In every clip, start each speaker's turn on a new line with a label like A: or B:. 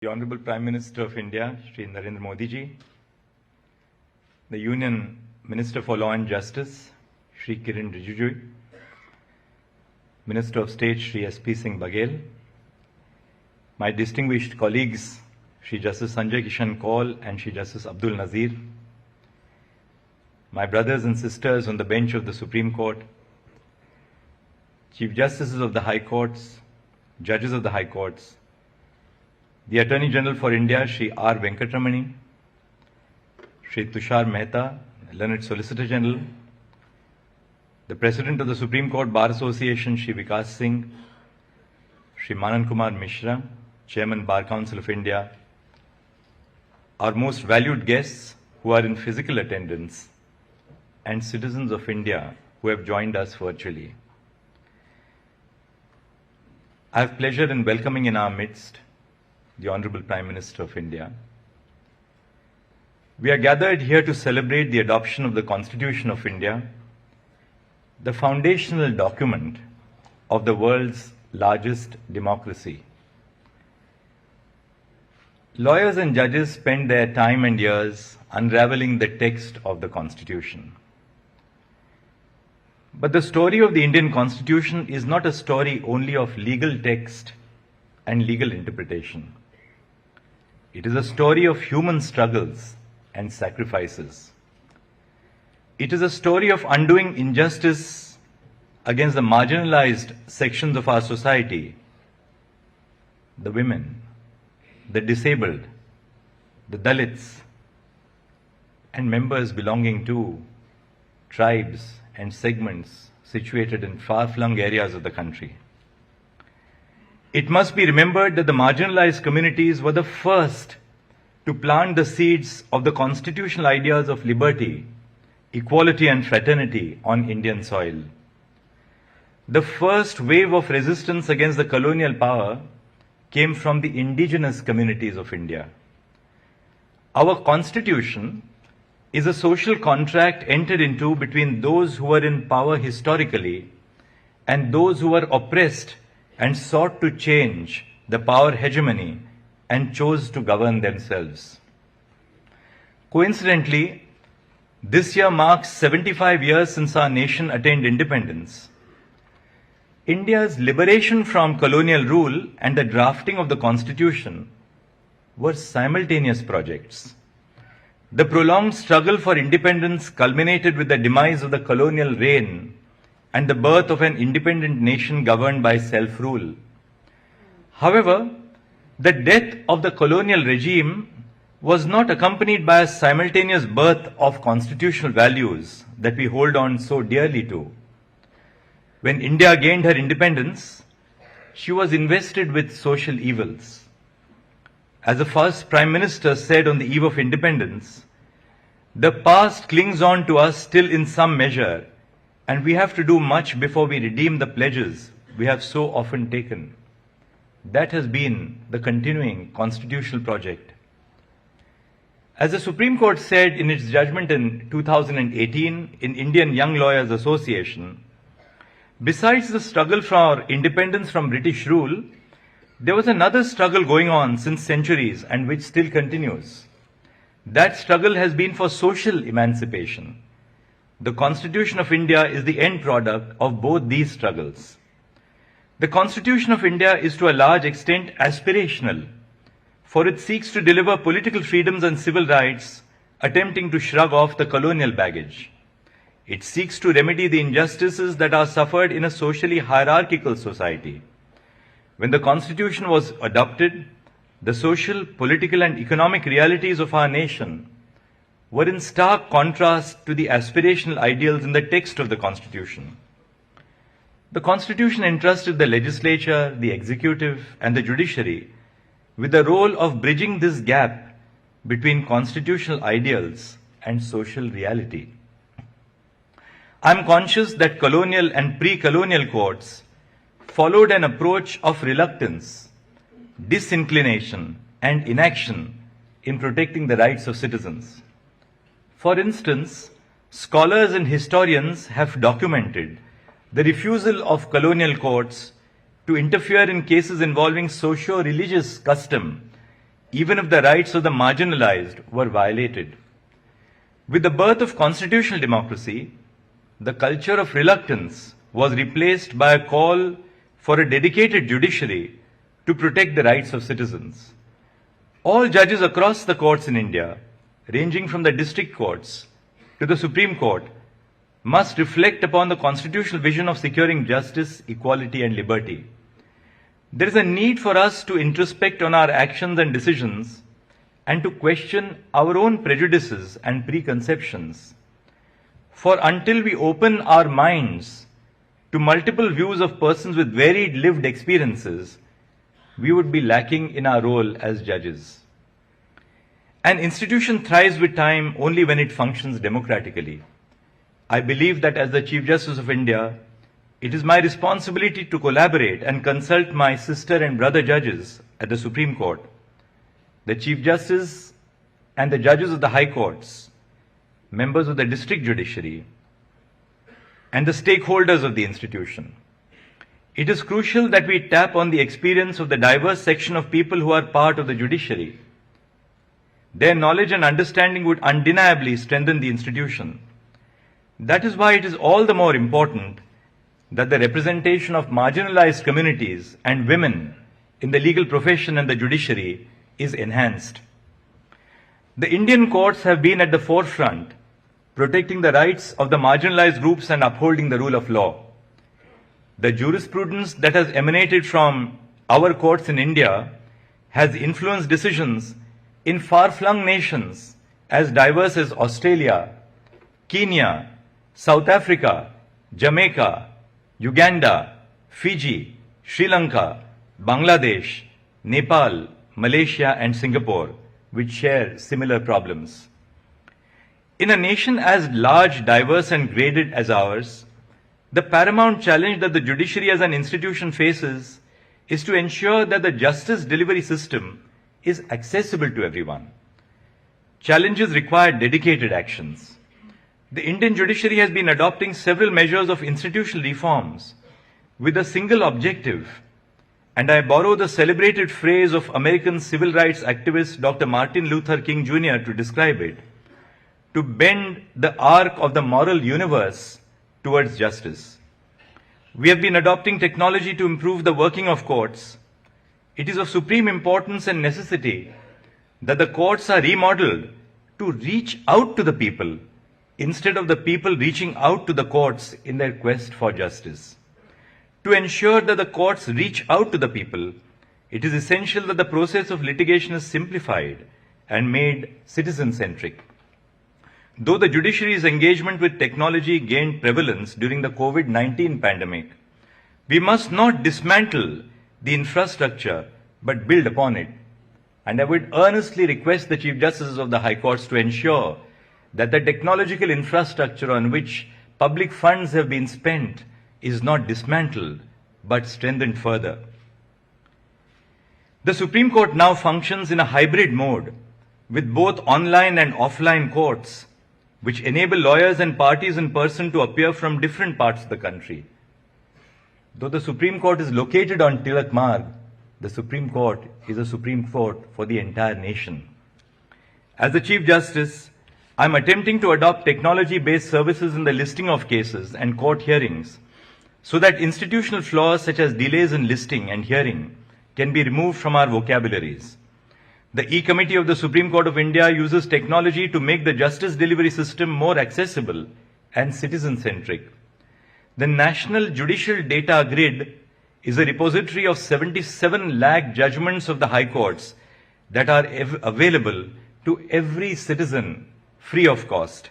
A: The Honorable Prime Minister of India, Shri Narendra Modi ji, the Union Minister for Law and Justice, Shri Kiren Rijiju, Minister of State, Shri S.P. Singh Baghel, my distinguished colleagues, Shri Justice Sanjay Kishan Kaul and Shri Justice Abdul Nazir, my brothers and sisters on the bench of the Supreme Court, Chief Justices of the High Courts, Judges of the High Courts, the Attorney General for India, Shri R. Venkatramani, Shri Tushar Mehta, Learned Solicitor General, the President of the Supreme Court Bar Association, Shri Vikas Singh, Shri Manan Kumar Mishra, Chairman Bar Council of India, our most valued guests who are in physical attendance, and citizens of India who have joined us virtually. I have pleasure in welcoming in our midst the Honorable Prime Minister of India. We are gathered here to celebrate the adoption of the Constitution of India, the foundational document of the world's largest democracy. Lawyers and judges spend their time and years unraveling the text of the Constitution. But the story of the Indian Constitution is not a story only of legal text and legal interpretation. It is a story of human struggles and sacrifices. It is a story of undoing injustice against the marginalized sections of our society, the women, the disabled, the Dalits, and members belonging to tribes and segments situated in far-flung areas of the country. It must be remembered that the marginalized communities were the first to plant the seeds of the constitutional ideas of liberty, equality and fraternity on Indian soil. The first wave of resistance against the colonial power came from the indigenous communities of India. Our Constitution is a social contract entered into between those who were in power historically and those who were oppressed and sought to change the power hegemony and chose to govern themselves. Coincidentally, this year marks 75 years since our nation attained independence. India's liberation from colonial rule and the drafting of the Constitution were simultaneous projects. The prolonged struggle for independence culminated with the demise of the colonial reign and the birth of an independent nation governed by self-rule. However, the death of the colonial regime was not accompanied by a simultaneous birth of constitutional values that we hold on so dearly to. When India gained her independence, she was invested with social evils. As the first Prime Minister said on the eve of independence, the past clings on to us still in some measure, and we have to do much before we redeem the pledges we have so often taken. That has been the continuing constitutional project. As the Supreme Court said in its judgment in 2018 in Indian Young Lawyers Association, besides the struggle for independence from British rule, there was another struggle going on since centuries and which still continues. That struggle has been for social emancipation. The Constitution of India is the end product of both these struggles. The Constitution of India is to a large extent aspirational, for it seeks to deliver political freedoms and civil rights, attempting to shrug off the colonial baggage. It seeks to remedy the injustices that are suffered in a socially hierarchical society. When the Constitution was adopted, the social, political and economic realities of our nation were in stark contrast to the aspirational ideals in the text of the Constitution. The Constitution entrusted the legislature, the executive and the judiciary with the role of bridging this gap between constitutional ideals and social reality. I am conscious that colonial and pre-colonial courts followed an approach of reluctance, disinclination and inaction in protecting the rights of citizens. For instance, scholars and historians have documented the refusal of colonial courts to interfere in cases involving socio-religious custom even if the rights of the marginalized were violated. With the birth of constitutional democracy, the culture of reluctance was replaced by a call for a dedicated judiciary to protect the rights of citizens. All judges across the courts in India, ranging from the district courts to the Supreme Court, must reflect upon the constitutional vision of securing justice, equality, and liberty. There is a need for us to introspect on our actions and decisions and to question our own prejudices and preconceptions. For until we open our minds to multiple views of persons with varied lived experiences, we would be lacking in our role as judges. An institution thrives with time only when it functions democratically. I believe that as the Chief Justice of India, it is my responsibility to collaborate and consult my sister and brother judges at the Supreme Court, the Chief Justice and the judges of the High Courts, members of the District Judiciary, and the stakeholders of the institution. It is crucial that we tap on the experience of the diverse section of people who are part of the judiciary. Their knowledge and understanding would undeniably strengthen the institution. That is why it is all the more important that the representation of marginalized communities and women in the legal profession and the judiciary is enhanced. The Indian courts have been at the forefront, protecting the rights of the marginalized groups and upholding the rule of law. The jurisprudence that has emanated from our courts in India has influenced decisions in far-flung nations as diverse as Australia, Kenya, South Africa, Jamaica, Uganda, Fiji, Sri Lanka, Bangladesh, Nepal, Malaysia, and Singapore, which share similar problems. In a nation as large, diverse, and graded as ours, the paramount challenge that the judiciary as an institution faces is to ensure that the justice delivery system is accessible to everyone. Challenges require dedicated actions. The Indian judiciary has been adopting several measures of institutional reforms with a single objective, and I borrow the celebrated phrase of American civil rights activist Dr. Martin Luther King Jr. to describe it: to bend the arc of the moral universe towards justice. We have been adopting technology to improve the working of courts. It is of supreme importance and necessity that the courts are remodeled to reach out to the people instead of the people reaching out to the courts in their quest for justice. To ensure that the courts reach out to the people, it is essential that the process of litigation is simplified and made citizen-centric. Though the judiciary's engagement with technology gained prevalence during the COVID-19 pandemic, we must not dismantle the infrastructure but build upon it. And I would earnestly request the Chief Justices of the High Courts to ensure that the technological infrastructure on which public funds have been spent is not dismantled but strengthened further. The Supreme Court now functions in a hybrid mode with both online and offline courts, which enable lawyers and parties in person to appear from different parts of the country. Though the Supreme Court is located on Tilak Marg, the Supreme Court is a Supreme Court for the entire nation. As the Chief Justice, I am attempting to adopt technology-based services in the listing of cases and court hearings so that institutional flaws such as delays in listing and hearing can be removed from our vocabularies. The E-Committee of the Supreme Court of India uses technology to make the justice delivery system more accessible and citizen-centric. The National Judicial Data Grid is a repository of 77 lakh judgments of the High Courts that are available to every citizen free of cost.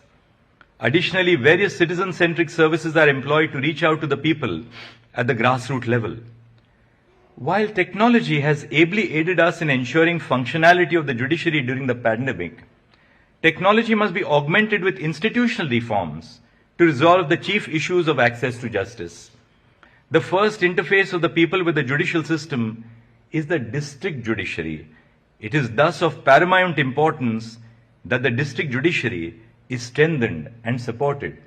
A: Additionally, various citizen-centric services are employed to reach out to the people at the grassroots level. While technology has ably aided us in ensuring functionality of the judiciary during the pandemic, technology must be augmented with institutional reforms to resolve the chief issues of access to justice. The first interface of the people with the judicial system is the district judiciary. It is thus of paramount importance that the district judiciary is strengthened and supported.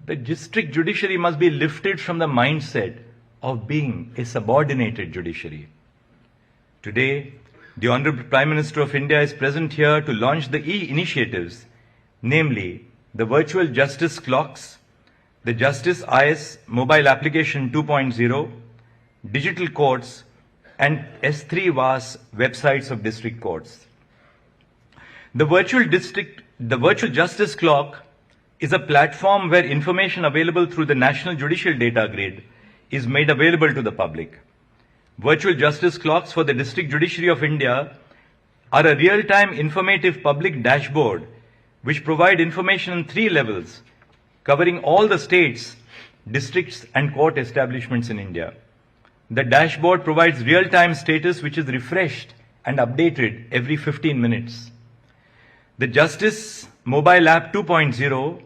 A: The district judiciary must be lifted from the mindset of being a subordinated judiciary. Today, The Honorable Prime Minister of India is present here to launch the e-initiatives, namely the Virtual Justice Clocks, the Justice IS Mobile Application 2.0, Digital Courts, and S3 VAS websites of district courts. The Virtual Justice Clock is a platform where information available through the National Judicial Data Grid is made available to the public. Virtual Justice Clocks for the District Judiciary of India are a real-time informative public dashboard which provide information in 3 levels, covering all the states, districts, and court establishments in India. The dashboard provides real-time status which is refreshed and updated every 15 minutes. The Justice Mobile App 2.0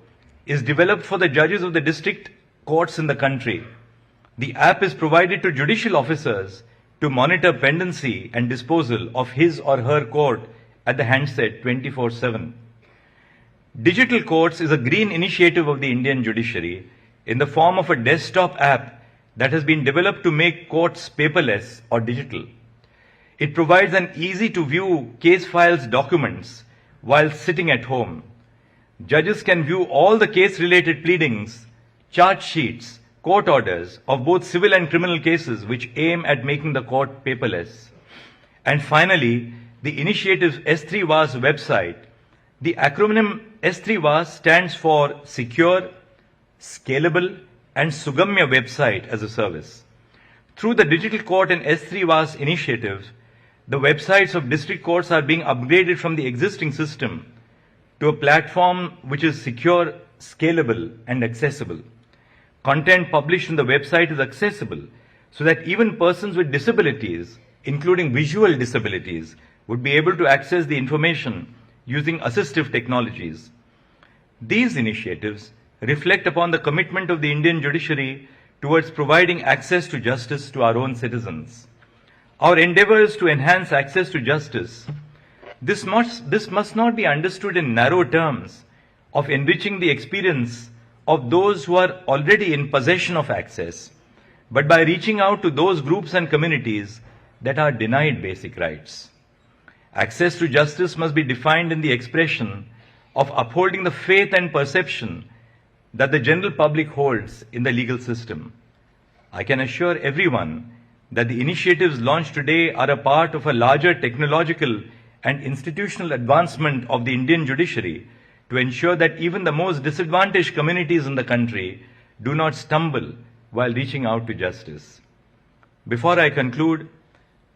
A: is developed for the judges of the district courts in the country. The app is provided to judicial officers to monitor pendency and disposal of his or her court at the handset 24/7. Digital Courts is a green initiative of the Indian judiciary in the form of a desktop app that has been developed to make courts paperless or digital. It provides an easy-to-view case files documents while sitting at home. Judges can view all the case-related pleadings, charge sheets, court orders of both civil and criminal cases which aim at making the court paperless. And finally, the initiative's S3 VAS website. The acronym S3 VAS stands for Secure, Scalable, and Sugamya Website as a Service. Through the Digital Court and S3 VAS initiatives, the websites of district courts are being upgraded from the existing system to a platform which is secure, scalable, and accessible. Content published on the website is accessible so that even persons with disabilities, including visual disabilities, would be able to access the information using assistive technologies. These initiatives reflect upon the commitment of the Indian judiciary towards providing access to justice to our own citizens. Our endeavor is to enhance access to justice. This must not be understood in narrow terms of enriching the experience of those who are already in possession of access, but by reaching out to those groups and communities that are denied basic rights. Access to justice must be defined in the expression of upholding the faith and perception that the general public holds in the legal system. I can assure everyone that the initiatives launched today are a part of a larger technological and institutional advancement of the Indian judiciary to ensure that even the most disadvantaged communities in the country do not stumble while reaching out to justice. Before I conclude,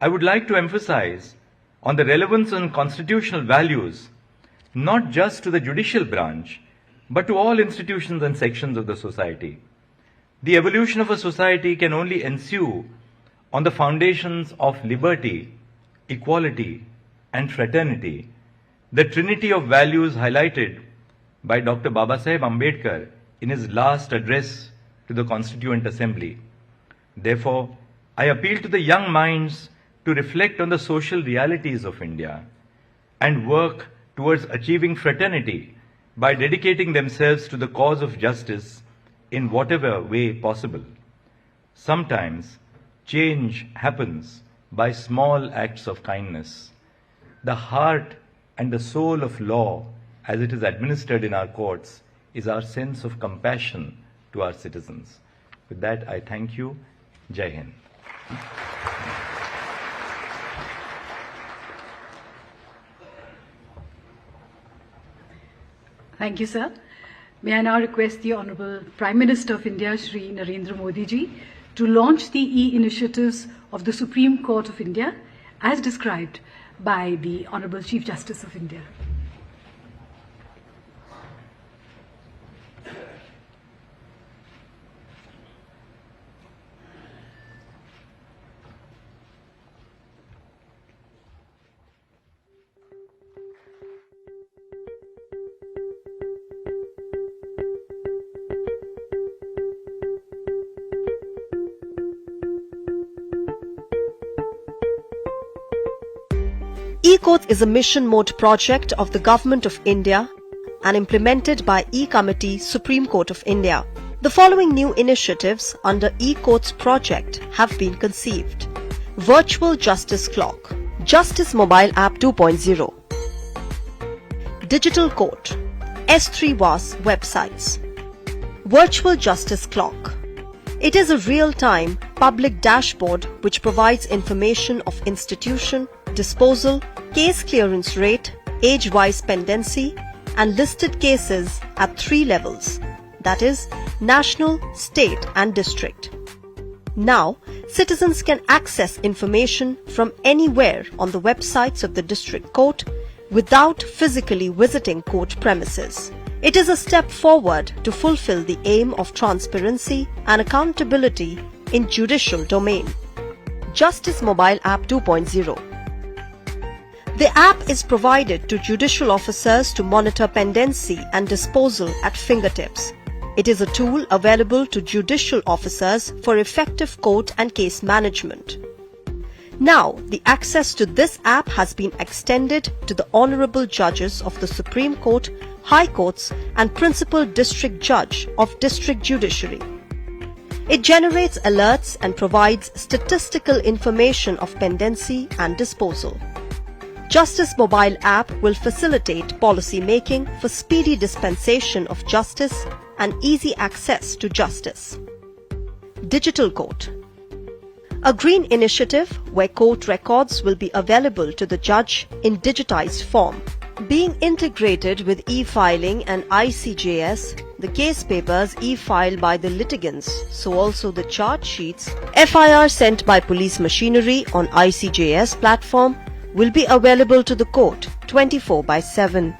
A: I would like to emphasize on the relevance and constitutional values, not just to the judicial branch, but to all institutions and sections of the society. The evolution of a society can only ensue on the foundations of liberty, equality, and fraternity, the trinity of values highlighted by Dr. Babasaheb Ambedkar in his last address to the Constituent Assembly. Therefore, I appeal to the young minds to reflect on the social realities of India and work towards achieving fraternity by dedicating themselves to the cause of justice in whatever way possible. Sometimes, change happens by small acts of kindness. The heart and the soul of law, as it is administered in our courts, is our sense of compassion to our citizens. With that, I thank you. Jai Hind.
B: Thank you, sir. May I now request the Honorable Prime Minister of India, Shri Narendra Modi ji, to launch the e-initiatives of the Supreme Court of India as described by the Honorable Chief Justice of India.
C: E-Courts is a mission mode project of the Government of India and implemented by E-Committee, Supreme Court of India. The following new initiatives under E-Courts project have been conceived. Virtual Justice Clock. Justice Mobile App 2.0. Digital Court. S3 WAS websites. Virtual Justice Clock. It is a real-time public dashboard which provides information of institution, disposal, case clearance rate, age-wise pendency, and listed cases at 3 levels, that is, national, state, and district. Now, citizens can access information from anywhere on the websites of the district court without physically visiting court premises. It is a step forward to fulfill the aim of transparency and accountability in judicial domain. Justice Mobile App 2.0. The app is provided to judicial officers to monitor pendency and disposal at fingertips. It is a tool available to judicial officers for effective court and case management. Now, the access to this app has been extended to the Honorable Judges of the Supreme Court, High Courts and Principal District Judge of District Judiciary. It generates alerts and provides statistical information of pendency and disposal. Justice Mobile App will facilitate policy making for speedy dispensation of justice and easy access to justice. Digital Court. A green initiative where court records will be available to the judge in digitized form. Being integrated with e-filing and ICJS, the case papers e-filed by the litigants, so also the charge sheets, FIR sent by police machinery on ICJS platform will be available to the court 24/7.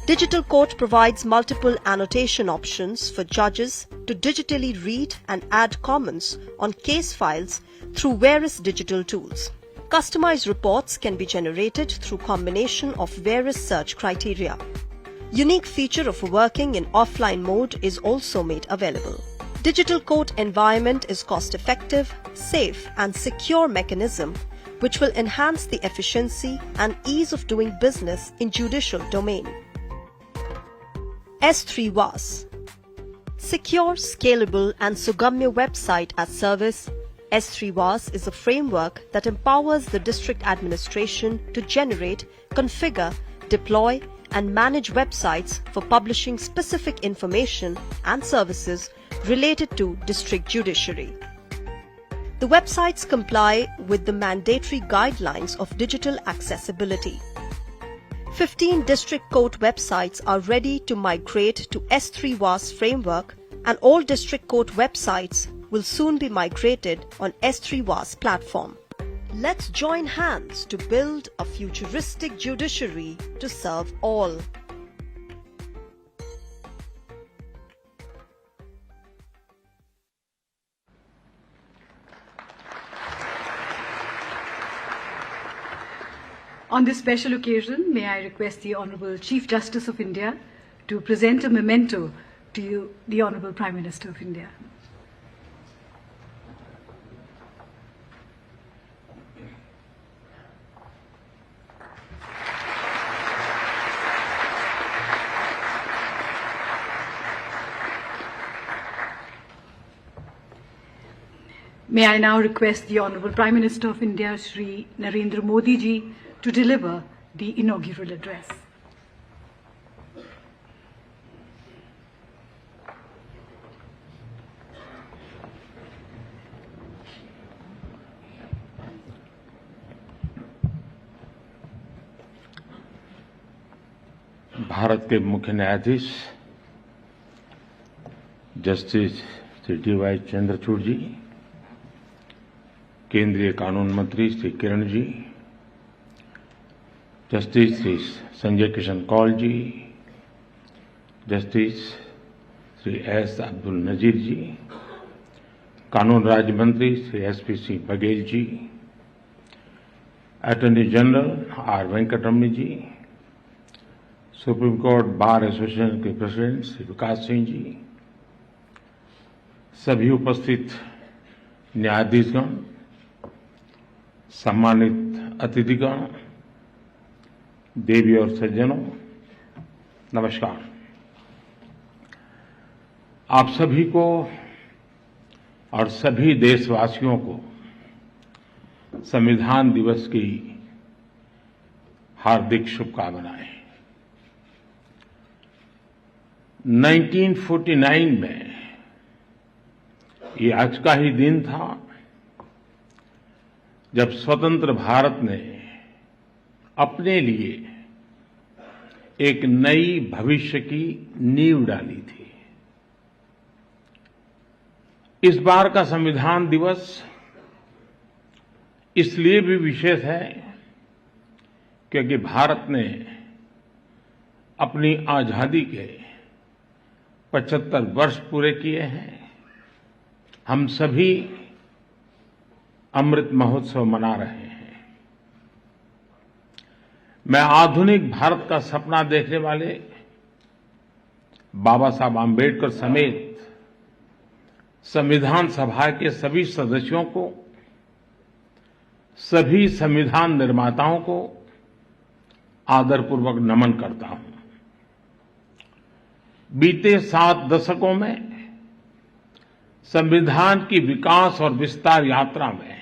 C: Digital Court provides multiple annotation options for judges to digitally read and add comments on case files through various digital tools. Customized reports can be generated through combination of various search criteria. Unique feature of working in offline mode is also made available. Digital court environment is cost-effective, safe and secure mechanism which will enhance the efficiency and ease of doing business in judicial domain. S3 WAS. Secure, scalable and Sugamya website as service. S3 WAS is a framework that empowers the district administration to generate, configure, deploy and manage websites for publishing specific information and services related to district judiciary. The websites comply with the mandatory guidelines of digital accessibility. 15 district court websites are ready to migrate to S3 WAS framework and all district court websites will soon be migrated on S3 WAS platform. Let's join hands to build a futuristic judiciary to serve all.
B: On this special occasion, may I request the Honourable Chief Justice of India to present a memento to you, the Honourable Prime Minister of India. May I now request the Honourable Prime Minister of India, Shri Narendra Modi ji, to deliver the inaugural address.
D: Bharat के मुख्य न्यायाधीश justice Shri D.Y.. Chandrachud जी, केंद्रीय कानून मंत्री Shri Kiran ji, justice Shri Sanjay Kishan Kaul जी, justice Shri S. Abdul Nazeer जी, कानून राज्य मंत्री Shri SP. Singh Baghel ji, attorney general R. Venkataraman जी, supreme court bar association के प्रेसिडेंट श्री विकास सिंह जी, सभी उपस्थित न्यायाधीशगण, सम्मानित अतिथिगण, देवी और सज्जनों, नमस्कार। आप सभी को और सभी देशवासियों को संविधान दिवस की हार्दिक शुभकामनाएं। 1949 में ये आज का ही दिन था जब स्वतंत्र भारत ने अपने लिए एक नई भविष्य की नींव डाली थी। इस बार का संविधान दिवस इसलिए भी विशेष है क्योंकि भारत ने अपनी आजादी के 75 वर्ष पूरे किए हैं। हम सभी अमृत महोत्सव मना रहे हैं। मैं आधुनिक भारत का सपना देखने वाले बाबा साहब आम्बेडकर समेत संविधान सभा के सभी सदस्यों को, सभी संविधान निर्माताओं को आदरपूर्वक नमन करता हूं। बीते 7 दशकों में संविधान की विकास और विस्तार यात्रा में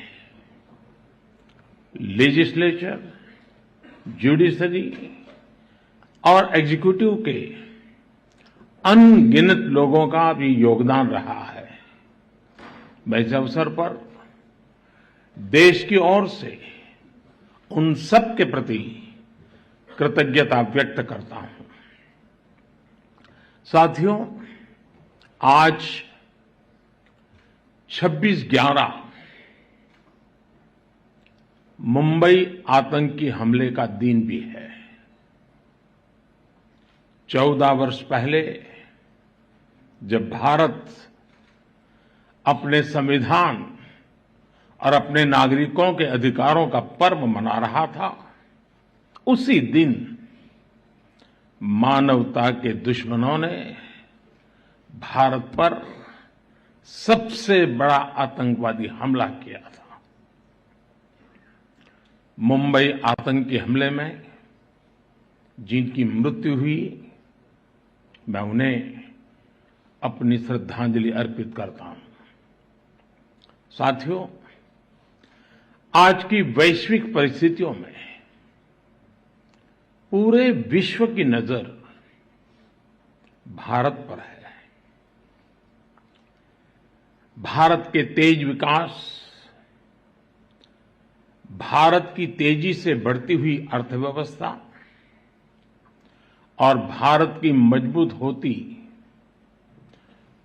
D: लेजिस्लेचर, जुडिशरी और एग्जीक्यूटिव के अनगिनत लोगों का भी योगदान रहा है। मैं इस अवसर पर देश की ओर से उन सब के प्रति कृतज्ञता व्यक्त करता हूं। साथियों, आज 26/11 मुंबई आतंकी हमले का दिन भी है। 14 वर्ष पहले जब भारत अपने संविधान और अपने नागरिकों के अधिकारों का पर्व मना रहा था, उसी दिन मानवता के दुश्मनों ने भारत पर सबसे बड़ा आतंकवादी हमला किया था। मुंबई आतंकी हमले में जिनकी मृत्यु हुई, मैं उन्हें अपनी श्रद्धांजलि अर्पित करता हूं। साथियों, आज की वैश्विक परिस्थितियों में पूरे विश्व की नजर भारत पर है। भारत के तेज विकास, भारत की तेजी से बढ़ती हुई अर्थव्यवस्था और भारत की मजबूत होती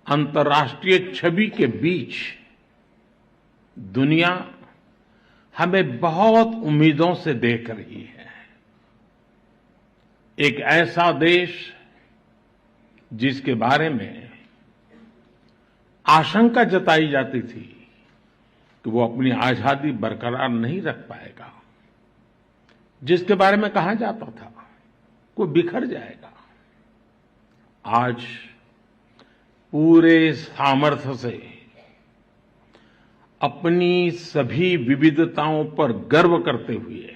D: अंतर्राष्ट्रीय छवि के बीच दुनिया हमें बहुत उम्मीदों से देख रही है। एक ऐसा देश जिसके बारे में आशंका जताई जाती थी कि वो अपनी आजादी बरकरार नहीं रख पाएगा, जिसके बारे में कहा जाता था वो बिखर जाएगा, आज पूरे सामर्थ्य से अपनी सभी विविधताओं पर गर्व करते हुए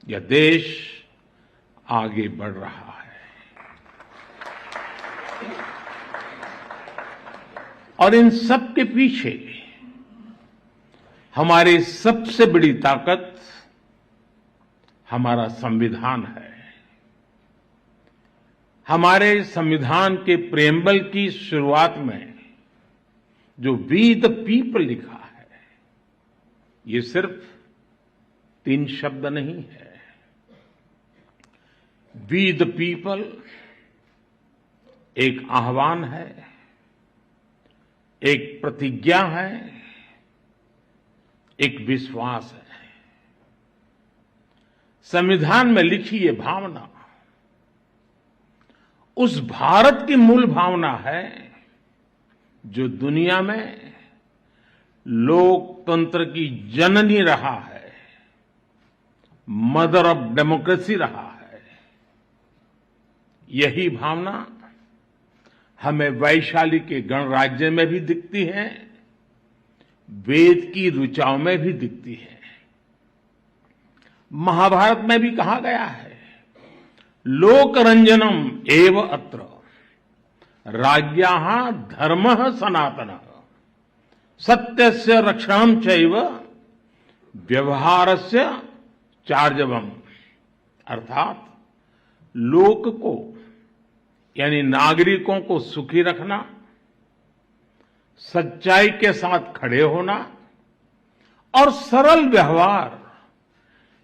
D: यह देश आगे बढ़ रहा है। और इन सब के पीछे हमारी सबसे बड़ी ताकत हमारा संविधान है। हमारे संविधान के प्रेम्बल की शुरुआत में जो वी द पीपल लिखा है, ये सिर्फ 3 शब्द नहीं है। वी द पीपल एक आह्वान है, एक प्रतिज्ञा है, एक विश्वास है। संविधान में लिखी ये भावना उस भारत की मूल भावना है जो दुनिया में लोकतंत्र की जननी रहा है, मदर ऑफ डेमोक्रेसी रहा है। यही भावना हमें वैशाली के गणराज्य में भी दिखती है, वेद की ऋचाओं में भी दिखती है। महाभारत में भी कहा गया है, लोकरंजनम एव अत्र राज्ञाः धर्मः सनातनः सत्यस्य रक्षणं चैव व्यवहारस्य चार्जवम्। अर्थात लोक को यानी नागरिकों को सुखी रखना, सच्चाई के साथ खड़े होना और सरल व्यवहार,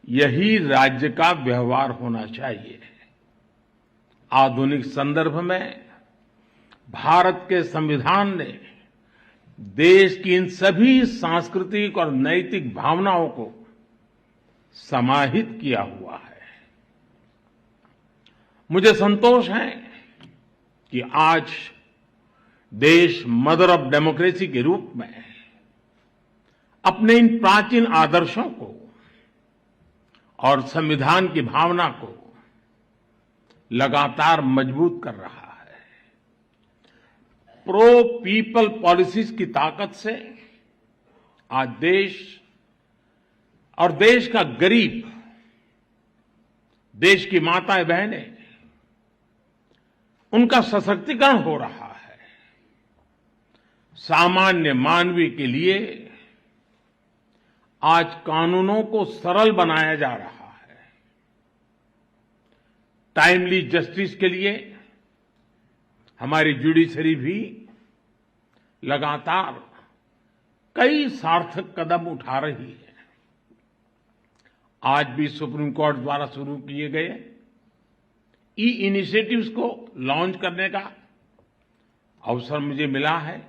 D: यही राज्य का व्यवहार होना चाहिए। आधुनिक संदर्भ में भारत के संविधान ने देश की इन सभी सांस्कृतिक और नैतिक भावनाओं को समाहित किया हुआ है। मुझे संतोष है कि आज देश मदर ऑफ डेमोक्रेसी के रूप में अपने इन प्राचीन आदर्शों को और संविधान की भावना को लगातार मजबूत कर रहा है। प्रो पीपल पॉलिसीज की ताकत से आज देश और देश का गरीब, देश की माताएं बहनें, उनका सशक्तिकरण हो रहा है। सामान्य मानवीय के लिए आज कानूनों को सरल बनाया जा रहा है। टाइमली जस्टिस के लिए हमारी जुडिशरी भी लगातार कई सार्थक कदम उठा रही है। आज भी सुप्रीम कोर्ट द्वारा शुरू किए गए ई इनिशिएटिव्स को लॉन्च करने का अवसर मुझे मिला है।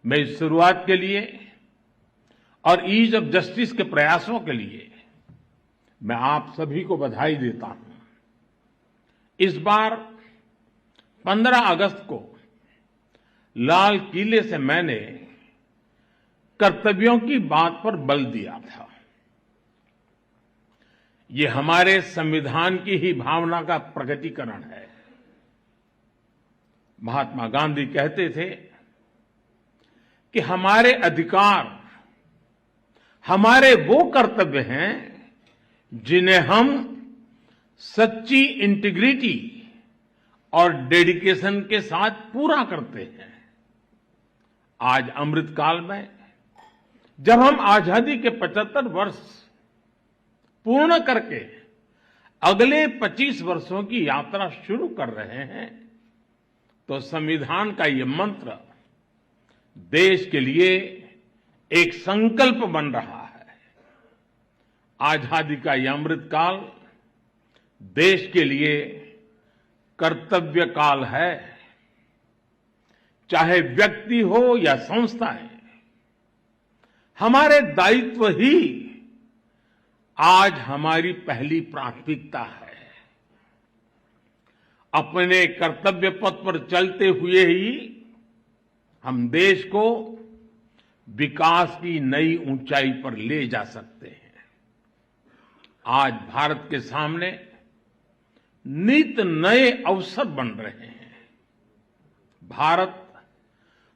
D: मैं इस शुरुआत के लिए और ईज ऑफ जस्टिस के प्रयासों के लिए मैं आप सभी को बधाई देता हूं। इस बार 15 अगस्त को लाल किले से मैंने कर्तव्यों की बात पर बल दिया था। ये हमारे संविधान की ही भावना का प्रकटीकरण है। महात्मा गांधी कहते थे कि हमारे अधिकार हमारे वो कर्तव्य हैं जिन्हें हम सच्ची इंटीग्रिटी और डेडिकेशन के साथ पूरा करते हैं। आज अमृतकाल में जब हम आजादी के 75 वर्ष पूर्ण करके अगले 25 वर्षों की यात्रा शुरू कर रहे हैं, तो संविधान का ये मंत्र देश के लिए एक संकल्प बन रहा है। आजादी का यह अमृतकाल देश के लिए कर्तव्य काल है। चाहे व्यक्ति हो या संस्थाएं, हमारे दायित्व ही आज हमारी पहली प्राथमिकता है। अपने कर्तव्य पथ पर चलते हुए ही हम देश को विकास की नई ऊंचाई पर ले जा सकते हैं। आज भारत के सामने नित नए अवसर बन रहे हैं। भारत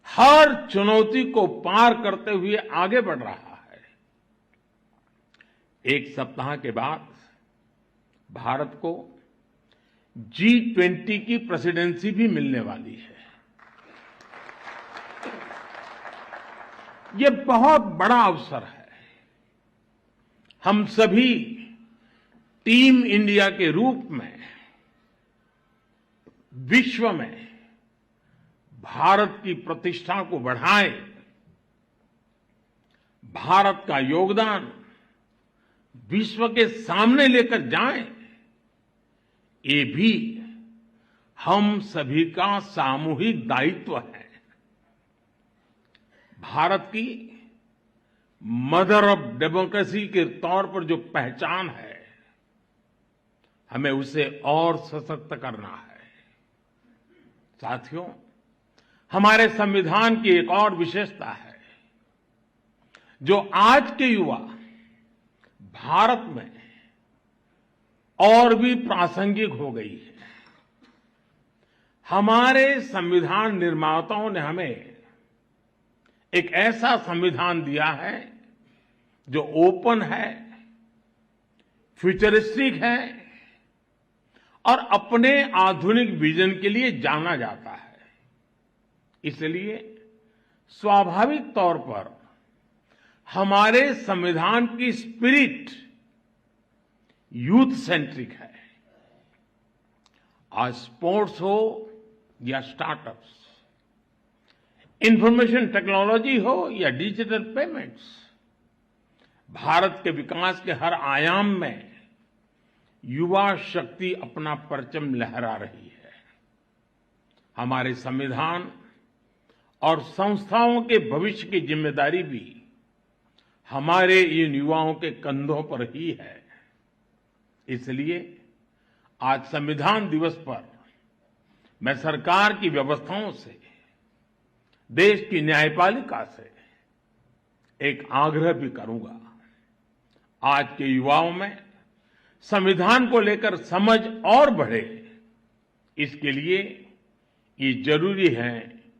D: हर चुनौती को पार करते हुए आगे बढ़ रहा है। एक सप्ताह के बाद भारत को G20 की प्रेसिडेंसी भी मिलने वाली है। ये बहुत बड़ा अवसर है। हम सभी टीम इंडिया के रूप में विश्व में भारत की प्रतिष्ठा को बढ़ाएं, भारत का योगदान विश्व के सामने लेकर जाएं, ये भी हम सभी का सामूहिक दायित्व है। भारत की मदर ऑफ डेमोक्रेसी के तौर पर जो पहचान है, हमें उसे और सशक्त करना है। साथियों, हमारे संविधान की एक और विशेषता है जो आज के युवा भारत में और भी प्रासंगिक हो गई है। हमारे संविधान निर्माताओं ने हमें एक ऐसा संविधान दिया है जो ओपन है, फ्यूचरिस्टिक है और अपने आधुनिक विजन के लिए जाना जाता है। इसलिए स्वाभाविक तौर पर हमारे संविधान की स्पिरिट यूथ सेंट्रिक है। आज स्पोर्ट्स हो या स्टार्टअप्स, इंफॉर्मेशन टेक्नोलॉजी हो या डिजिटल पेमेंट्स, भारत के विकास के हर आयाम में युवा शक्ति अपना परचम लहरा रही है। हमारे संविधान और संस्थाओं के भविष्य की जिम्मेदारी भी हमारे इन युवाओं के कंधों पर ही है। इसलिए आज संविधान दिवस पर मैं सरकार की व्यवस्थाओं से, देश की न्यायपालिका से एक आग्रह भी करूंगा। आज के युवाओं में संविधान को लेकर समझ और बढ़े, इसके लिए ये जरूरी है कि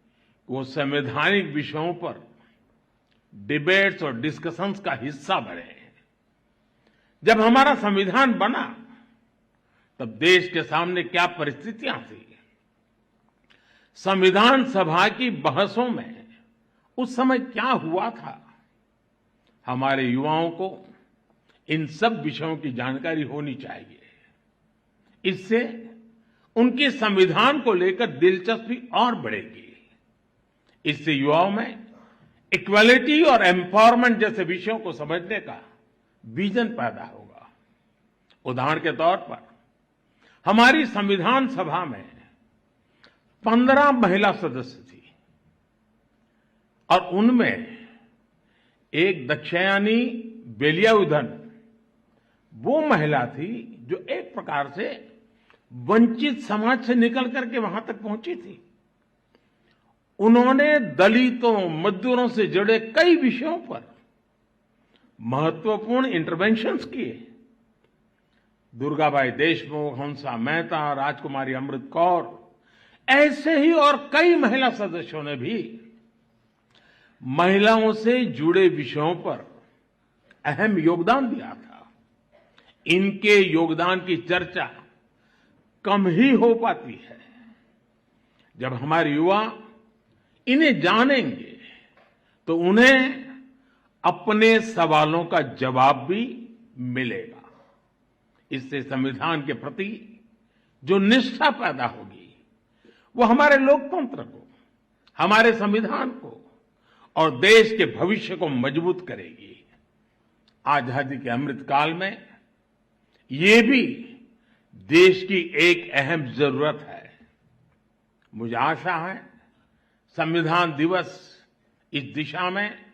D: वो संवैधानिक विषयों पर डिबेट्स और डिस्कशंस का हिस्सा बने। जब हमारा संविधान बना तब देश के सामने क्या परिस्थितियां थी, संविधान सभा की बहसों में उस समय क्या हुआ था। हमारे युवाओं को इन सब विषयों की जानकारी होनी चाहिए। इससे उनकी संविधान को लेकर दिलचस्पी और बढ़ेगी। इससे युवाओं में इक्वालिटी और एम्पावरमेंट जैसे विषयों को समझने का विजन पैदा होगा। उदाहरण के तौर पर हमारी संविधान सभा में 15 महिला सदस्य थी और उनमें एक दक्षयानी बेलियाउधन वो महिला थी जो एक प्रकार से वंचित समाज से निकल करके वहां तक पहुंची थी। उन्होंने दलितों, मजदूरों से जुड़े कई विषयों पर महत्वपूर्ण इंटरवेंशंस किए। दुर्गाबाई देशमुख, हंसा मेहता, राजकुमारी अमृत कौर, ऐसे ही और कई महिला सदस्यों ने भी महिलाओं से जुड़े विषयों पर अहम योगदान दिया था। इनके योगदान की चर्चा कम ही हो पाती है। जब हमारे युवा इन्हें जानेंगे तो उन्हें अपने सवालों का जवाब भी मिलेगा। इससे संविधान के प्रति जो निष्ठा पैदा होगी वो हमारे लोकतंत्र को, हमारे संविधान को और देश के भविष्य को मजबूत करेगी। आजादी के अमृत काल में ये भी देश की एक अहम जरूरत है। मुझे आशा है संविधान दिवस इस दिशा में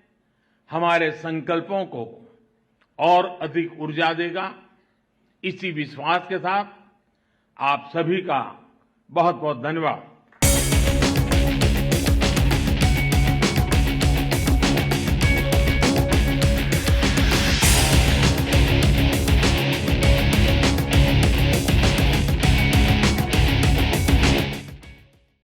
D: हमारे संकल्पों को और अधिक ऊर्जा देगा। इसी विश्वास के साथ आप सभी का बहुत बहुत धन्यवाद।